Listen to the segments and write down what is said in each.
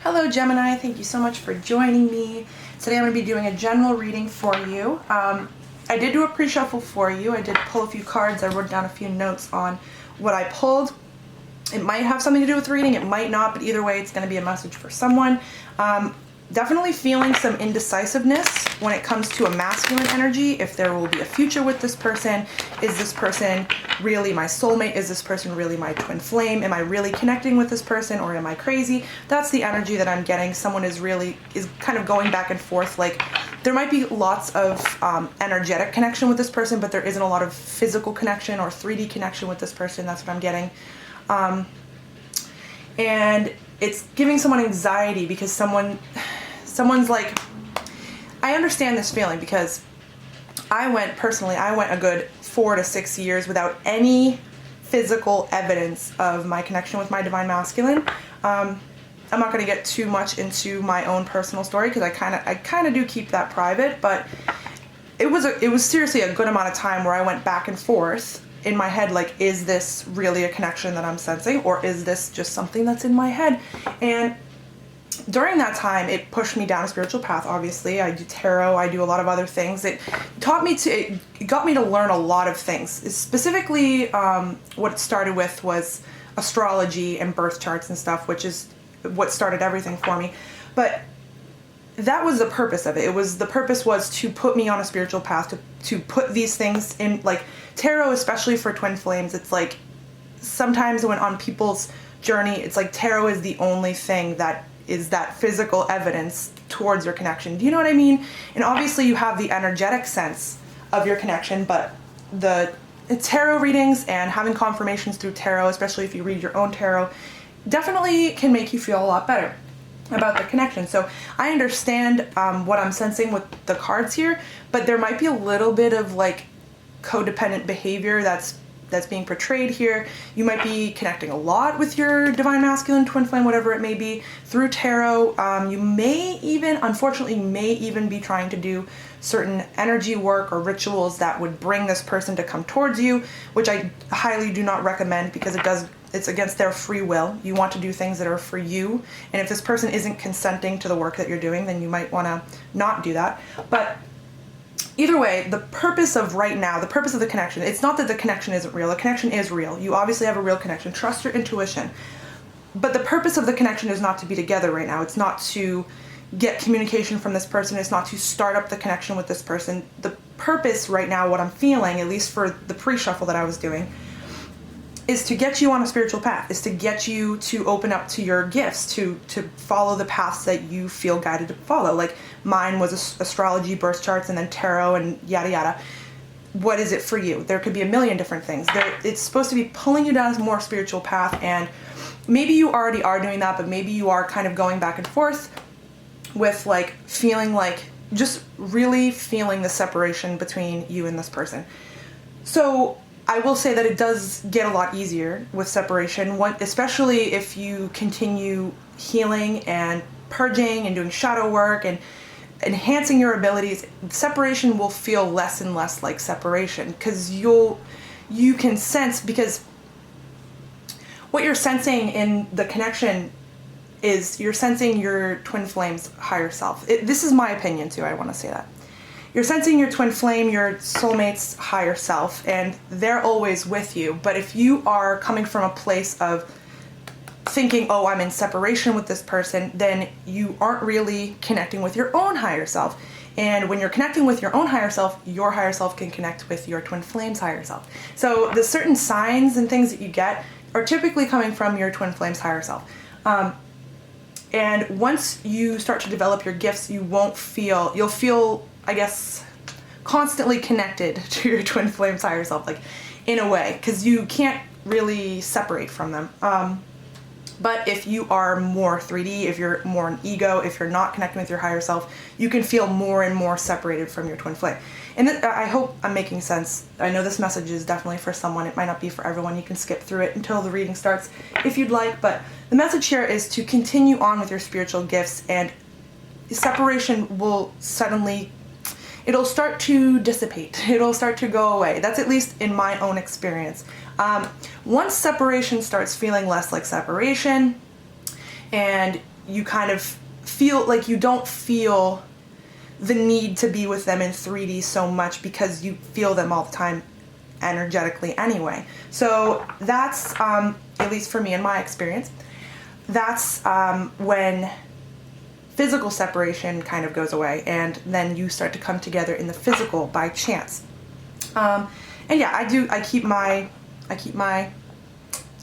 Hello Gemini, thank you so much for joining me. Today I'm going to be doing a general reading for you. I did do a pre-shuffle for you. I did pull a few cards. I wrote down a few notes on what I pulled. It might have something to do with the reading, it might not, but either way it's going to be a message for someone. Definitely feeling some indecisiveness when it comes to a masculine energy, if there will be a future with this person. Is this person really my soulmate? Is this person really my twin flame? Am I really connecting with this person, or am I crazy? That's the energy that I'm getting. Someone is kind of going back and forth. Like, there might be lots of energetic connection with this person, but there isn't a lot of physical connection or 3D connection with this person. That's what I'm getting. And it's giving someone anxiety because someone's like, I understand this feeling because I went a good 4 to 6 years without any physical evidence of my connection with my divine masculine. I'm not going to get too much into my own personal story because I kind of do keep that private, but it was seriously a good amount of time where I went back and forth in my head, like, is this really a connection that I'm sensing, or is this just something that's in my head? And during that time, it pushed me down a spiritual path. Obviously, I do tarot, I do a lot of other things. It got me to learn a lot of things. Specifically, what it started with was astrology and birth charts and stuff, which is what started everything for me. But that was the purpose of it. The purpose was to put me on a spiritual path, to put these things in, like tarot, especially for twin flames. It's like sometimes when on people's journey, it's like tarot is the only thing that is that physical evidence towards your connection. Do you know what I mean? And obviously you have the energetic sense of your connection, but the tarot readings and having confirmations through tarot, especially if you read your own tarot, definitely can make you feel a lot better about the connection. So I understand what I'm sensing with the cards here, but there might be a little bit of like codependent behavior that's being portrayed here. You might be connecting a lot with your divine masculine, twin flame, whatever it may be, through tarot. You may even, unfortunately, be trying to do certain energy work or rituals that would bring this person to come towards you, which I highly do not recommend because it's against their free will. You want to do things that are for you, and if this person isn't consenting to the work that you're doing, then you might want to not do that. But either way, the purpose of the connection, it's not that the connection isn't real. The connection is real. You obviously have a real connection. Trust your intuition. But the purpose of the connection is not to be together right now. It's not to get communication from this person. It's not to start up the connection with this person. The purpose right now, what I'm feeling, at least for the pre-shuffle that I was doing, is to get you on a spiritual path, is to get you to open up to your gifts, to follow the paths that you feel guided to follow. Like mine was astrology, birth charts, and then tarot, and yada yada. What is it for you? There could be a million different things. It's supposed to be pulling you down a more spiritual path, and maybe you already are doing that, but maybe you are kind of going back and forth with like feeling like, just really feeling the separation between you and this person. So I will say that it does get a lot easier with separation, especially if you continue healing and purging and doing shadow work and enhancing your abilities. Separation will feel less and less like separation because you can sense, because what you're sensing in the connection is you're sensing your twin flame's higher self. This is my opinion too, I want to say that. You're sensing your twin flame, your soulmate's higher self, and they're always with you. But if you are coming from a place of thinking, oh, I'm in separation with this person, then you aren't really connecting with your own higher self. And when you're connecting with your own higher self can connect with your twin flame's higher self. So the certain signs and things that you get are typically coming from your twin flame's higher self. And once you start to develop your gifts, you'll feel, I guess, constantly connected to your twin flame's higher self, like in a way, because you can't really separate from them. But if you are more 3D, if you're more an ego, if you're not connecting with your higher self, you can feel more and more separated from your twin flame. And I hope I'm making sense. I know this message is definitely for someone. It might not be for everyone. You can skip through it until the reading starts if you'd like. But the message here is to continue on with your spiritual gifts, and separation will it'll start to dissipate. It'll start to go away. That's at least in my own experience. Once separation starts feeling less like separation, and you kind of feel like you don't feel the need to be with them in 3D so much because you feel them all the time energetically anyway. So that's, at least for me in my experience, that's when physical separation kind of goes away, and then you start to come together in the physical by chance. And yeah, I keep my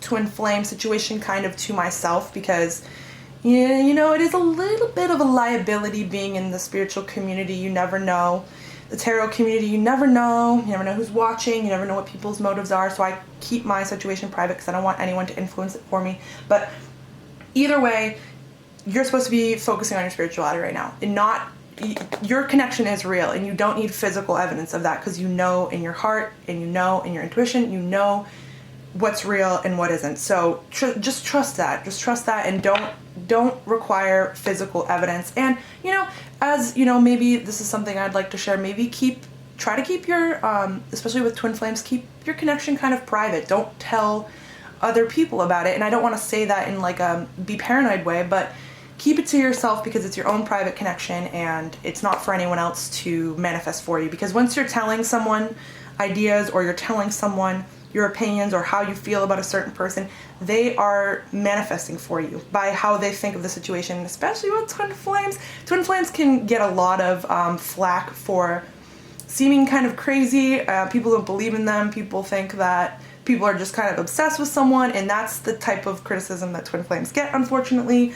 twin flame situation kind of to myself because, you know, it is a little bit of a liability being in the spiritual community. You never know. The tarot community, you never know. You never know who's watching. You never know what people's motives are. So I keep my situation private because I don't want anyone to influence it for me. But either way, you're supposed to be focusing on your spirituality right now, and not, your connection is real, and you don't need physical evidence of that, because you know in your heart, and you know in your intuition, you know what's real and what isn't. So just trust that. Just trust that, and don't require physical evidence. And, you know, as you know, maybe this is something I'd like to share. Maybe try to keep your, especially with twin flames, keep your connection kind of private. Don't tell other people about it. And I don't want to say that in like a be paranoid way, but keep it to yourself, because it's your own private connection and it's not for anyone else to manifest for you. Because once you're telling someone ideas, or you're telling someone your opinions or how you feel about a certain person, they are manifesting for you by how they think of the situation, especially with twin flames. Twin flames can get a lot of flack for seeming kind of crazy. People don't believe in them. People think that people are just kind of obsessed with someone, and that's the type of criticism that twin flames get, unfortunately.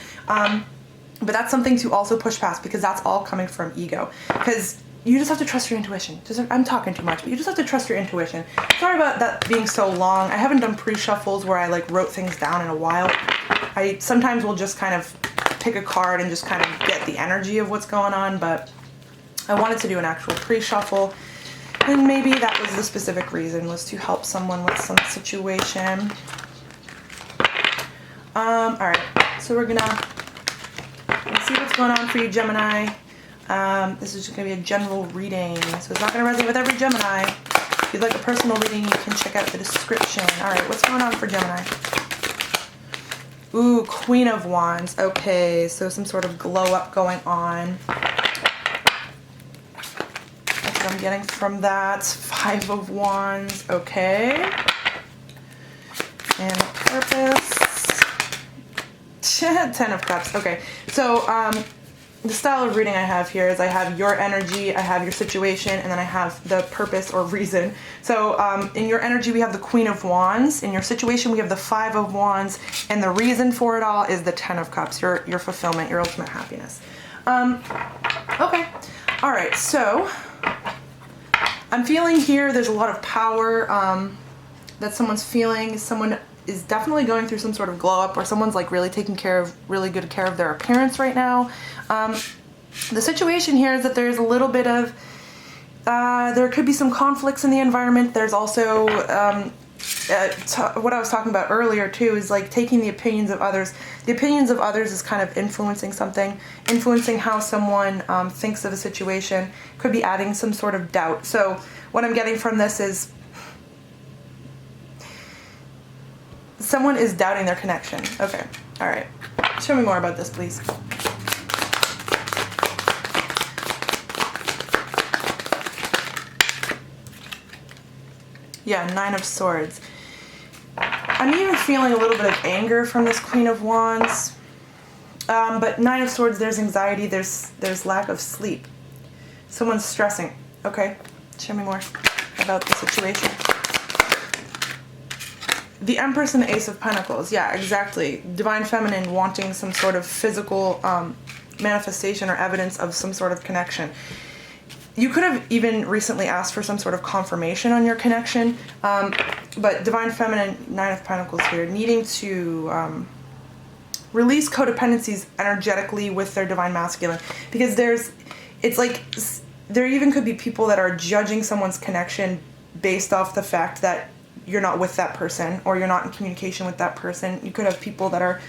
But that's something to also push past, because that's all coming from ego. Because you just have to trust your intuition. I'm talking too much, but you just have to trust your intuition. Sorry about that being so long. I haven't done pre-shuffles where I like wrote things down in a while. I sometimes will just kind of pick a card and just kind of get the energy of what's going on, but I wanted to do an actual pre-shuffle. And maybe that was the specific reason, was to help someone with some situation. Alright, so we're gonna see what's going on for you, Gemini. This is just going to be a general reading, so it's not going to resonate with every Gemini. If you'd like a personal reading, you can check out the description. Alright, what's going on for Gemini? Ooh, Queen of Wands. Okay, so some sort of glow up going on. That's what I'm getting from that. Five of Wands. Okay. And purpose. 10 of Cups. Okay, so the style of reading I have here is I have your energy, I have your situation, and then I have the purpose or reason. So in your energy we have the Queen of Wands, in your situation we have the Five of Wands, and the reason for it all is the 10 of Cups, your fulfillment, your ultimate happiness. Okay, alright, so I'm feeling here there's a lot of power that someone's feeling. Someone is definitely going through some sort of glow up, or someone's like really taking really good care of their appearance right now. The situation here is that there's a little bit of, there could be some conflicts in the environment. There's also, what I was talking about earlier too, is like taking the opinions of others. The opinions of others is kind of influencing something, influencing how someone thinks of a situation, could be adding some sort of doubt. So what I'm getting from this is, someone is doubting their connection. Okay, all right. Show me more about this, please. Yeah, 9 of Swords. I'm even feeling a little bit of anger from this Queen of Wands. But 9 of Swords, there's anxiety, there's lack of sleep. Someone's stressing. Okay, show me more about the situation. The Empress and the Ace of Pentacles. Yeah, exactly. Divine Feminine wanting some sort of physical manifestation or evidence of some sort of connection. You could have even recently asked for some sort of confirmation on your connection, but Divine Feminine, 9 of Pentacles here, needing to release codependencies energetically with their Divine Masculine, because it's like, there even could be people that are judging someone's connection based off the fact that you're not with that person, or you're not in communication with that person. You could have people that are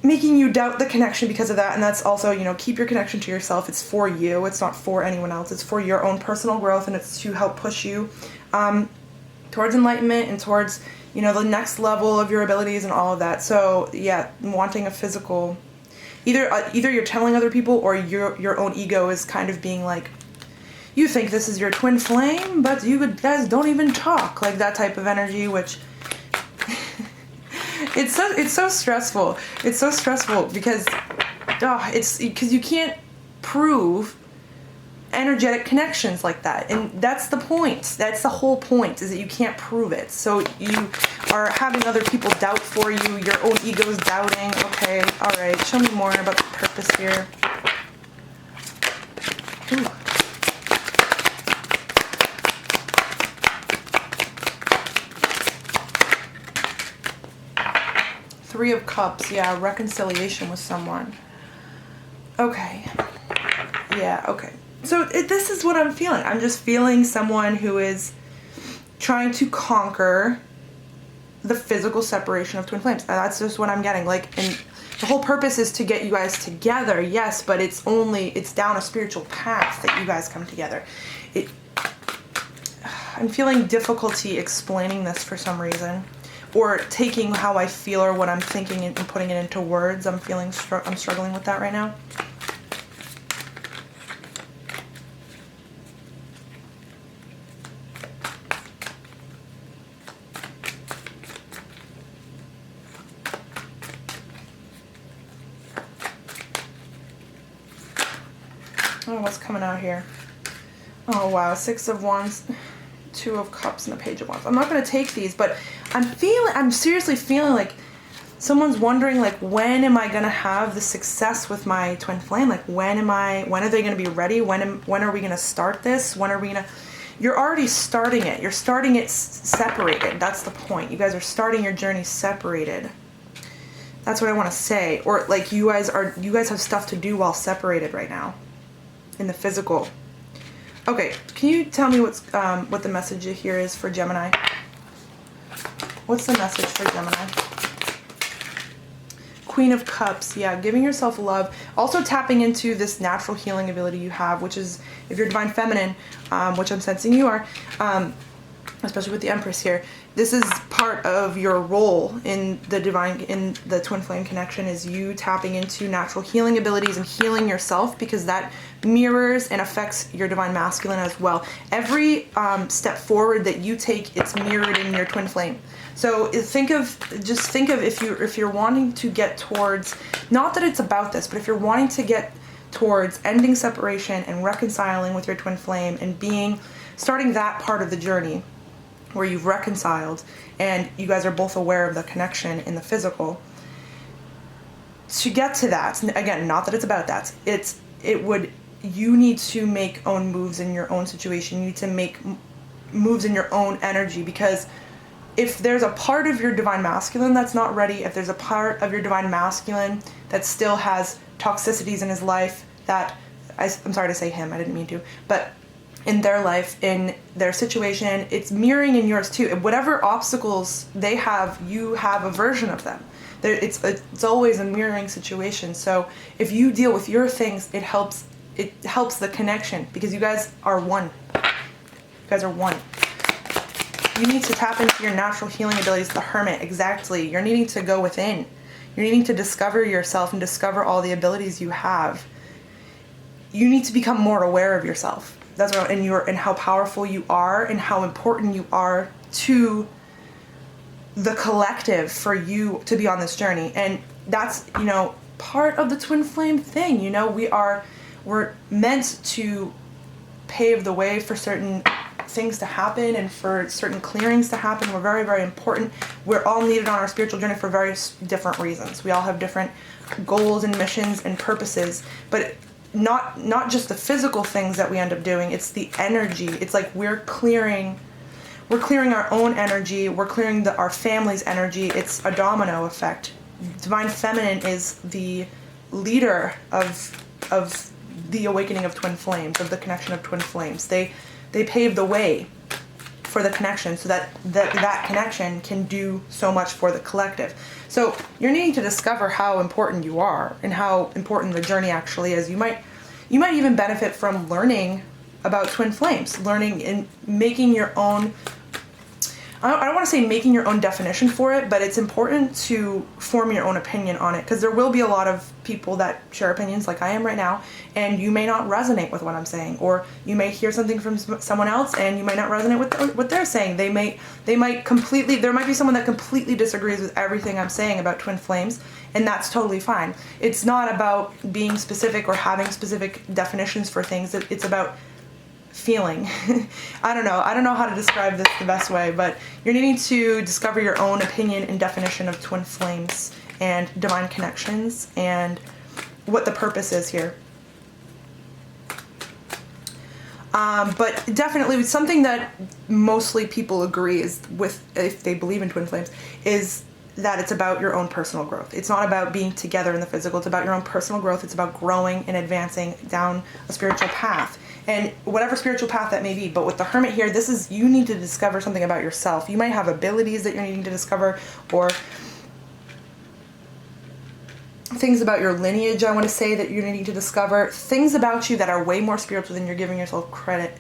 making you doubt the connection because of that, and that's also, you know, keep your connection to yourself. It's for you, it's not for anyone else. It's for your own personal growth, and it's to help push you towards enlightenment and towards, you know, the next level of your abilities and all of that. So yeah, wanting a physical either you're telling other people, or your own ego is kind of being like, you think this is your twin flame, but you guys don't even talk, like that type of energy, which it's so stressful. It's so stressful because it's because you can't prove energetic connections like that, and that's the point. That's the whole point, is that you can't prove it. So you are having other people doubt for you. Your own ego's doubting. Okay, all right. Show me more about the purpose here. Ooh. Three of Cups. Yeah, reconciliation with someone. Okay. Yeah. Okay. So this is what I'm feeling. I'm just feeling someone who is trying to conquer the physical separation of twin flames. And that's just what I'm getting. Like, and the whole purpose is to get you guys together, yes, but it's down a spiritual path that you guys come together. I'm feeling difficulty explaining this for some reason, or taking how I feel or what I'm thinking and putting it into words. I'm struggling with that right now. Oh, what's coming out here? Oh, wow. 6 of Wands, 2 of Cups, and a Page of Wands. I'm not going to take these, but I'm seriously feeling like someone's wondering, like, when am I going to have the success with my twin flame? Like, when are they going to be ready? When are we going to start this? You're already starting it. You're starting it separated. That's the point. You guys are starting your journey separated. That's what I want to say. Or, like, you guys have stuff to do while separated right now. In the physical. Okay, can you tell me what the message here is for Gemini? What's the message for Gemini? Queen of Cups. Yeah, giving yourself love. Also tapping into this natural healing ability you have, which is, if you're Divine Feminine, which I'm sensing you are, especially with the Empress here, this is part of your role in the twin flame connection, is you tapping into natural healing abilities and healing yourself, because that mirrors and affects your Divine Masculine as well. Every step forward that you take, it's mirrored in your twin flame. So think of if you're wanting to get towards, not that it's about this, but if you're wanting to get towards ending separation and reconciling with your twin flame and starting that part of the journey where you've reconciled and you guys are both aware of the connection in the physical, to get to that, again, not that it's about that, you need to make own moves in your own situation. You need to make moves in your own energy, because if there's a part of your Divine Masculine that's not ready, if there's a part of your Divine Masculine that still has toxicities in his life, I'm sorry to say him, I didn't mean to, but in their life, in their situation, it's mirroring in yours too. Whatever obstacles they have, you have a version of them. It's always a mirroring situation. So if you deal with your things, it helps the connection, because you guys are one. You guys are one. You need to tap into your natural healing abilities, the Hermit, exactly. You're needing to go within. You're needing to discover yourself and discover all the abilities you have. You need to become more aware of yourself. That's what, and how powerful you are and how important you are to the collective for you to be on this journey. And that's, part of the twin flame thing. We're meant to pave the way for certain things to happen and for certain clearings to happen. We're very, very important. We're all needed on our spiritual journey for various different reasons. We all have different goals and missions and purposes, but not just the physical things that we end up doing. It's the energy. It's like we're clearing our own energy. We're clearing our family's energy. It's a domino effect. Divine Feminine is the leader of the awakening of twin flames, of the connection of twin flames. They pave the way for the connection, so that connection can do so much for the collective. So you're needing to discover how important you are and how important the journey actually is. You might even benefit from learning about twin flames, learning and making your own I don't want to say making your own definition for it, but it's important to form your own opinion on it, because there will be a lot of people that share opinions like I am right now, and you may not resonate with what I'm saying, or you may hear something from someone else and you might not resonate with what they're saying. There might be someone that completely disagrees with everything I'm saying about twin flames, and that's totally fine. It's not about being specific or having specific definitions for things. It's about feeling. I don't know how to describe this the best way, but you're needing to discover your own opinion and definition of twin flames and divine connections and what the purpose is here. But definitely something that mostly people agree is with, if they believe in twin flames, is that it's about your own personal growth. It's not about being together in the physical. It's about your own personal growth. It's about growing and advancing down a spiritual path, and whatever spiritual path that may be. But with the Hermit here, this is, you need to discover something about yourself. You might have abilities that you're needing to discover, or things about your lineage, I want to say, that you're needing to discover. Things about you that are way more spiritual than you're giving yourself credit.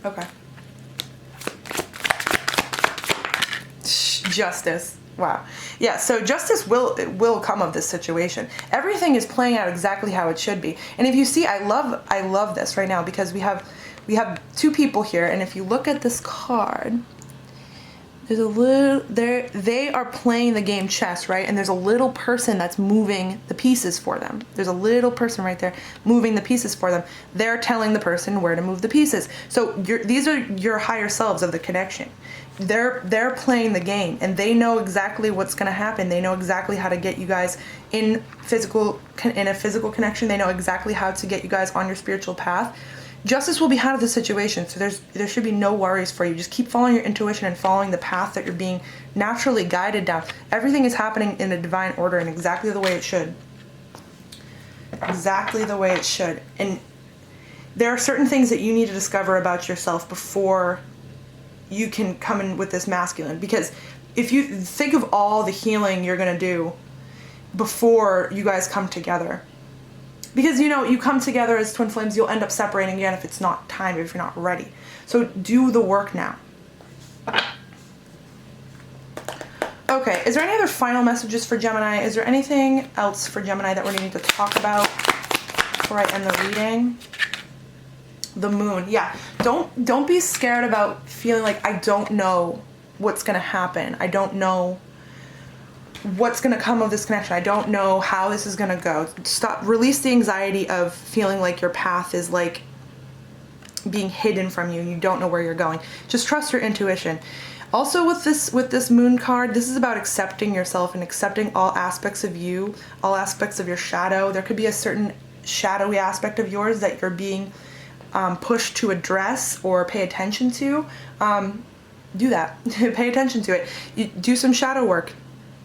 Okay. Justice. Wow. Yeah, so justice will come of this situation. Everything is playing out exactly how it should be. And if you see, I love this right now, because we have two people here, and if you look at this card, there's a little, they are playing the game chess, right? And there's a little person that's moving the pieces for them. There's a little person right there moving the pieces for them. They're telling the person where to move the pieces. So these are your higher selves of the connection. They're playing the game, and they know exactly what's going to happen. They know exactly how to get you guys in a physical connection. They know exactly how to get you guys on your spiritual path. Justice will be out of the situation, so there should be no worries for you. Just keep following your intuition and following the path that you're being naturally guided down. Everything is happening in a divine order and exactly the way it should. Exactly the way it should. And there are certain things that you need to discover about yourself before you can come in with this masculine. Because if you think of all the healing you're going to do before you guys come together, because, you know, you come together as twin flames, you'll end up separating again if it's not time, if you're not ready. So do the work now. Okay, is there any other final messages for Gemini? Is there anything else for Gemini that we're needing to talk about before I end the reading? The moon, yeah. Don't be scared about feeling like, I don't know what's going to happen. I don't know what's going to come of this connection. I don't know how this is going to go. Stop, release the anxiety of feeling like your path is like being hidden from you. You don't know where you're going. Just trust your intuition. Also with this moon card, this is about accepting yourself and accepting all aspects of you, all aspects of your shadow. There could be a certain shadowy aspect of yours that you're being pushed to address or pay attention to. Do that. Pay attention to it. Do some shadow work.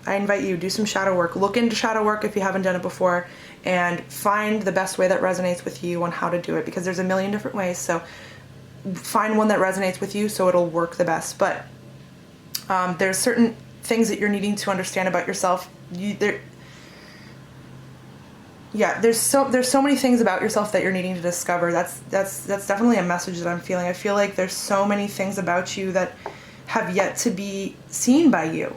I invite you, do some shadow work. Look into shadow work if you haven't done it before, and find the best way that resonates with you on how to do it, because there's a million different ways. So find one that resonates with you so it'll work the best. But there's certain things that you're needing to understand about yourself. There's so many things about yourself that you're needing to discover. That's definitely a message that I'm feeling. I feel like there's so many things about you that have yet to be seen by you.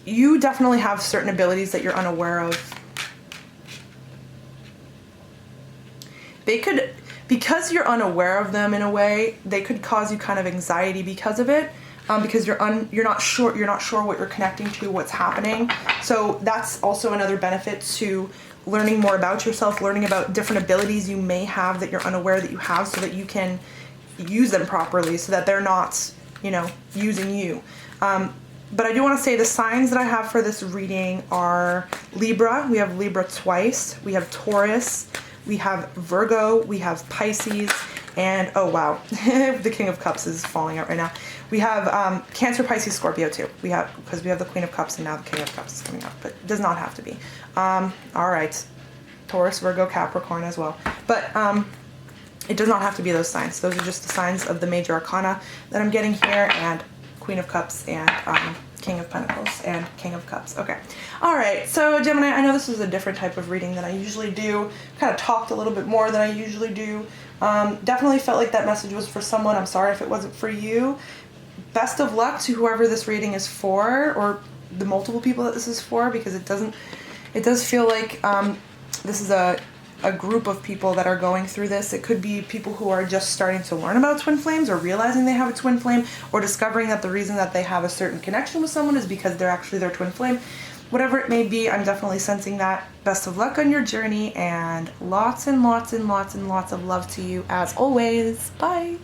You definitely have certain abilities that you're unaware of. They could, because you're unaware of them in a way, they could cause you kind of anxiety because of it, because you're not sure what you're connecting to, what's happening. So that's also another benefit to learning more about yourself, learning about different abilities you may have that you're unaware that you have, so that you can use them properly, so that they're not, using you. But I do want to say the signs that I have for this reading are Libra. We have Libra twice. We have Taurus. We have Virgo. We have Pisces. And, oh wow, the King of Cups is falling out right now. We have Cancer, Pisces, Scorpio too. Because we have the Queen of Cups and now the King of Cups is coming up. But it does not have to be. All right. Taurus, Virgo, Capricorn as well. But it does not have to be those signs. Those are just the signs of the major arcana that I'm getting here. And Queen of Cups and King of Pentacles and King of Cups. Okay. All right. So Gemini, I know this is a different type of reading than I usually do. Kind of talked a little bit more than I usually do. Definitely felt like that message was for someone. I'm sorry if it wasn't for you. Best of luck to whoever this reading is for, or the multiple people that this is for, because it does feel like this is a group of people that are going through this. It could be people who are just starting to learn about twin flames, or realizing they have a twin flame, or discovering that the reason that they have a certain connection with someone is because they're actually their twin flame. Whatever it may be, I'm definitely sensing that. Best of luck on your journey, and lots and lots and lots and lots of love to you as always. Bye.